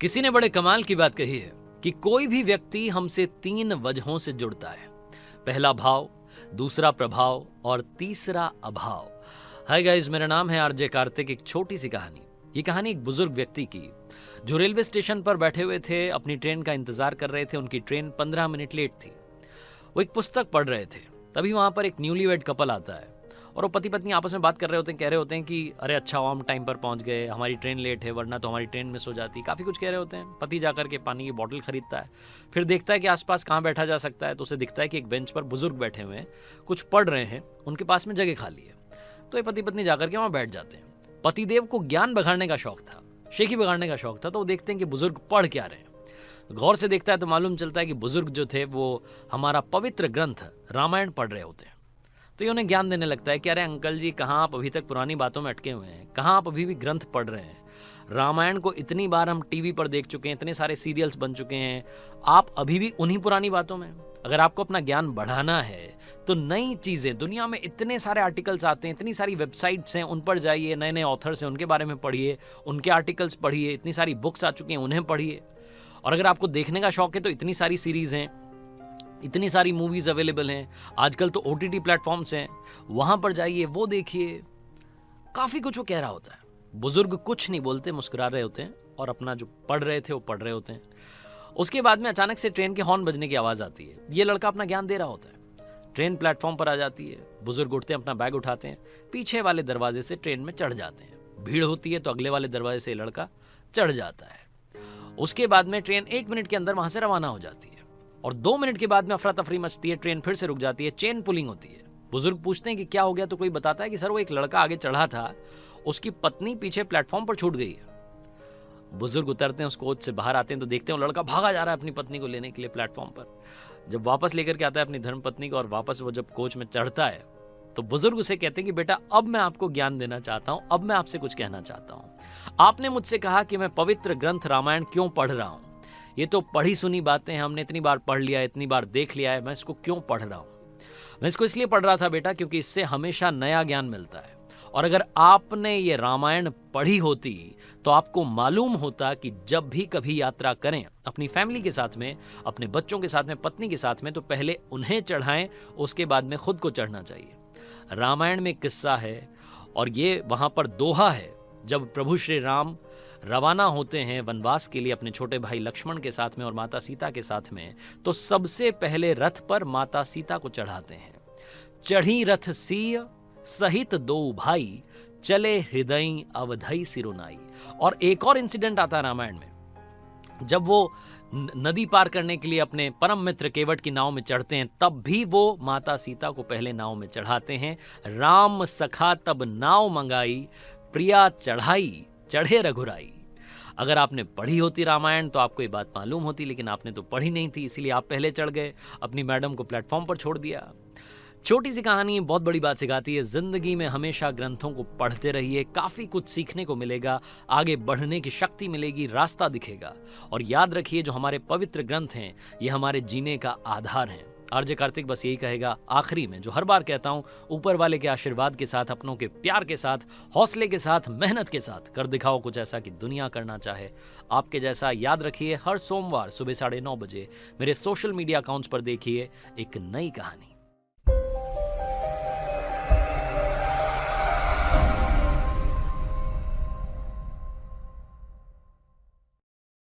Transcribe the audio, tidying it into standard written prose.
किसी ने बड़े कमाल की बात कही है कि कोई भी व्यक्ति हमसे 3 वजहों से जुड़ता है। पहला भाव, दूसरा प्रभाव और तीसरा अभाव। हाय गाइस, मेरा नाम है आरजे कार्तिक। एक छोटी सी कहानी। ये कहानी एक बुजुर्ग व्यक्ति की, जो रेलवे स्टेशन पर बैठे हुए थे, अपनी ट्रेन का इंतजार कर रहे थे। उनकी ट्रेन 15 मिनट लेट थी। वो एक पुस्तक पढ़ रहे थे। तभी वहां पर एक न्यूलीवेड कपल आता है और वो पति पत्नी आपस में बात कर रहे होते हैं। कह रहे होते हैं कि अरे अच्छा हम टाइम पर पहुंच गए, हमारी ट्रेन लेट है, वरना तो हमारी ट्रेन मिस हो जाती। काफ़ी कुछ कह रहे होते हैं। पति जाकर के पानी की बोतल खरीदता है, फिर देखता है कि आसपास कहाँ बैठा जा सकता है। तो उसे दिखता है कि एक बेंच पर बुजुर्ग बैठे हुए हैं, कुछ पढ़ रहे हैं, उनके पास में जगह खाली है। तो ये पति पत्नी जाकर के वहाँ बैठ जाते हैं। पतिदेव को ज्ञान बघाड़ने का शौक था, शेखी बघाड़ने का शौक था। तो वो देखते हैं कि बुजुर्ग पढ़ क्या रहे हैं। गौर से देखता है तो मालूम चलता है कि बुजुर्ग जो थे वो हमारा पवित्र ग्रंथ रामायण पढ़ रहे होते हैं। तो ये उन्हें ज्ञान देने लगता है कि अरे अंकल जी, कहाँ आप अभी तक पुरानी बातों में अटके हुए हैं, कहाँ आप अभी भी ग्रंथ पढ़ रहे हैं। रामायण को इतनी बार हम टीवी पर देख चुके हैं, इतने सारे सीरियल्स बन चुके हैं, आप अभी भी उन्हीं पुरानी बातों में। अगर आपको अपना ज्ञान बढ़ाना है तो नई चीज़ें, दुनिया में इतने सारे आर्टिकल्स आते हैं, इतनी सारी वेबसाइट्स हैं, उन पर जाइए, नए नए ऑथर्स हैं, उनके बारे में पढ़िए, उनके आर्टिकल्स पढ़िए। इतनी सारी बुक्स आ चुकी हैं, उन्हें पढ़िए। और अगर आपको देखने का शौक है तो इतनी सारी सीरीज़ हैं, इतनी सारी मूवीज अवेलेबल हैं। आजकल तो OTT प्लेटफॉर्म्स हैं, वहां पर जाइए, वो देखिए। काफी कुछ वो कह रहा होता है। बुजुर्ग कुछ नहीं बोलते, मुस्कुरा रहे होते हैं और अपना जो पढ़ रहे थे वो पढ़ रहे होते हैं। उसके बाद में अचानक से ट्रेन के हॉर्न बजने की आवाज आती है। ये लड़का अपना ज्ञान दे रहा होता है। ट्रेन प्लेटफॉर्म पर आ जाती है। बुजुर्ग उठते हैं, अपना बैग उठाते हैं, पीछे वाले दरवाजे से ट्रेन में चढ़ जाते हैं। भीड़ होती है तो अगले वाले दरवाजे से लड़का चढ़ जाता है। उसके बाद में ट्रेन 1 मिनट के अंदर वहां से रवाना हो जाती है और 2 मिनट के बाद में अफरा तफरी मचती है। ट्रेन फिर से रुक जाती है, चेन पुलिंग होती है। बुजुर्ग पूछते हैं कि क्या हो गया। तो कोई बताता है कि सर वो एक लड़का आगे चढ़ा था, उसकी पत्नी पीछे प्लेटफॉर्म पर छूट गई है। बुजुर्ग उतरते हैं, उस कोच से बाहर आते हैं तो देखते हैं वो लड़का भागा जा रहा है अपनी पत्नी को लेने के लिए प्लेटफॉर्म पर। जब वापस लेकर के आता है अपनी धर्म पत्नी को और वापस वो जब कोच में चढ़ता है तो बुजुर्ग उसे कहते हैं कि बेटा, अब मैं आपको ज्ञान देना चाहता हूं, अब मैं आपसे कुछ कहना चाहता हूं। आपने मुझसे कहा कि मैं पवित्र ग्रंथ रामायण क्यों पढ़ रहा हूं। ये तो पढ़ी सुनी बातें हैं, हमने इतनी बार पढ़ लिया है, इतनी बार देख लिया है। मैं इसको क्यों पढ़ रहा हूं? मैं इसको इसलिए पढ़ रहा था बेटा क्योंकि इससे हमेशा नया ज्ञान मिलता है। और अगर आपने ये रामायण पढ़ी होती तो आपको मालूम होता कि जब भी कभी यात्रा करें अपनी फैमिली के साथ में, अपने बच्चों के साथ में, पत्नी के साथ में, तो पहले उन्हें चढ़ाएं, उसके बाद में खुद को चढ़ना चाहिए। रामायण में किस्सा है और ये वहां पर दोहा है। जब प्रभु श्री राम रवाना होते हैं वनवास के लिए अपने छोटे भाई लक्ष्मण के साथ में और माता सीता के साथ में, तो सबसे पहले रथ पर माता सीता को चढ़ाते हैं। चढ़ी रथ सीय सहित 2 भाई, चले हृदय अवधई सिरुनाई। और एक और इंसिडेंट आता है रामायण में। जब वो नदी पार करने के लिए अपने परम मित्र केवट की नाव में चढ़ते हैं, तब भी वो माता सीता को पहले नाव में चढ़ाते हैं। राम सखा तब नाव मंगाई, प्रिया चढ़ाई चढ़े रघुराई। अगर आपने पढ़ी होती रामायण तो आपको ये बात मालूम होती, लेकिन आपने तो पढ़ी नहीं थी, इसीलिए आप पहले चढ़ गए, अपनी मैडम को प्लेटफॉर्म पर छोड़ दिया। छोटी सी कहानी बहुत बड़ी बात सिखाती है। जिंदगी में हमेशा ग्रंथों को पढ़ते रहिए, काफी कुछ सीखने को मिलेगा, आगे बढ़ने की शक्ति मिलेगी, रास्ता दिखेगा। और याद रखिए, जो हमारे पवित्र ग्रंथ हैं ये हमारे जीने का आधार हैं। आरजे कार्तिक बस यही कहेगा आखिरी में, जो हर बार कहता हूं, ऊपर वाले के आशीर्वाद के साथ, अपनों के प्यार के साथ, हौसले के साथ, मेहनत के साथ कर दिखाओ कुछ ऐसा कि दुनिया करना चाहे आपके जैसा। याद रखिए, हर सोमवार सुबह 9:30 बजे मेरे सोशल मीडिया अकाउंट्स पर देखिए एक नई कहानी।